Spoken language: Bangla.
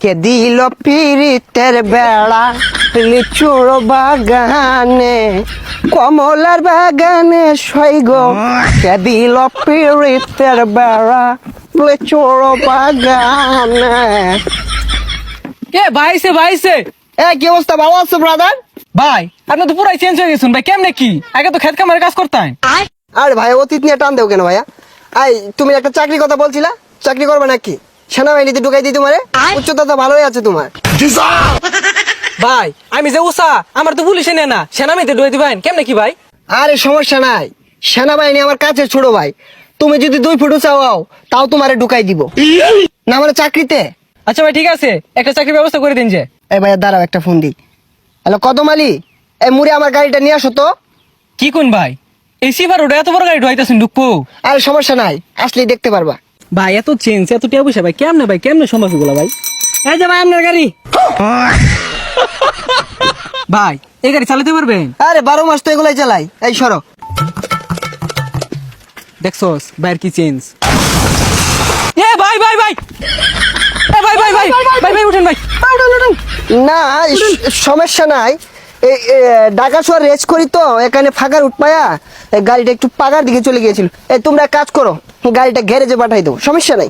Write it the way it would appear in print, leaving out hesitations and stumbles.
কে দিল পিরিতের বেড়া লিচুর বাগানে কমলার বাগানে সৈগ কে দিল পিরিতের বেড়া লিচুর বাগানে। ভাইছে কি অবস্থা, ভালো আছো ব্রাদার? ভাই আপনি তো পুরাই চেঞ্জ হয়ে গেছেন ভাই, কেমনে কি? আগে তো খেত কামারে কাজ করতেন। আরে ভাই অতীত নিয়ে টান দেও কেন ভাইয়া? তুমি একটা চাকরির কথা বলছিলা, চাকরি করবে নাকি? সেনাবাহিনীতে ঢুকাই দিই তোমারে? উচ্চতা তো ভালোই আছে তোমার। ভাই আমি যে উষা, আমার তো পুলিশে নেয় না, সেনামিতে ডুয়ে দিবেন কেমনে কি ভাই? আরে সমস্যা নাই, সেনাবাহিনী আমার কাছে ছোট ভাই। তুমি যদি 2 ফুট চাও তাও তোমারে ঢুকাই দিব না মানে চাকরিতে। আচ্ছা ভাই ঠিক আছে, একটা চাকরির ব্যবস্থা করে দিন যে। এই ভাইয়া দাঁড়াও, একটা ফোন দিই। হ্যালো কদম আলী, এই মুড়ে আমার গাড়িটা নিয়ে আসো তো। কি কোন ভাই, এই সিভার ওটা এত বড় গাড়ি ঢুকাইতেছেন ঢুকবো? আরে সমস্যা নাই, আসলেই দেখতে পারবা। ভাই এত চেঞ্জ এত টিয়া পয়সা ভাই কেমনে সম্ভব এগুলো ভাই? এই যে ভাই আপনার গাড়ি। ভাই এই গাড়ি চালাতে পারবেন? আরে 12 মাস তো এগুলাই চালাই। এই সরো। দেখছস ভাইয়ের কি চেঞ্জ। এ ভাই ভাই ভাই এ ভাই ভাই ভাই ভাই ভাই উঠেন ভাই, উঠেন। না সমস্যা নাই, ঢাকা শহর রেস করি তো এখানে ফাঁকার উঠপায়া গাড়িটা একটু পাকার দিকে চলে গিয়েছিল। তোমরা কাজ করো, গাড়িটা গ্যারেজে পাঠাই দেবো, সমস্যা নাই।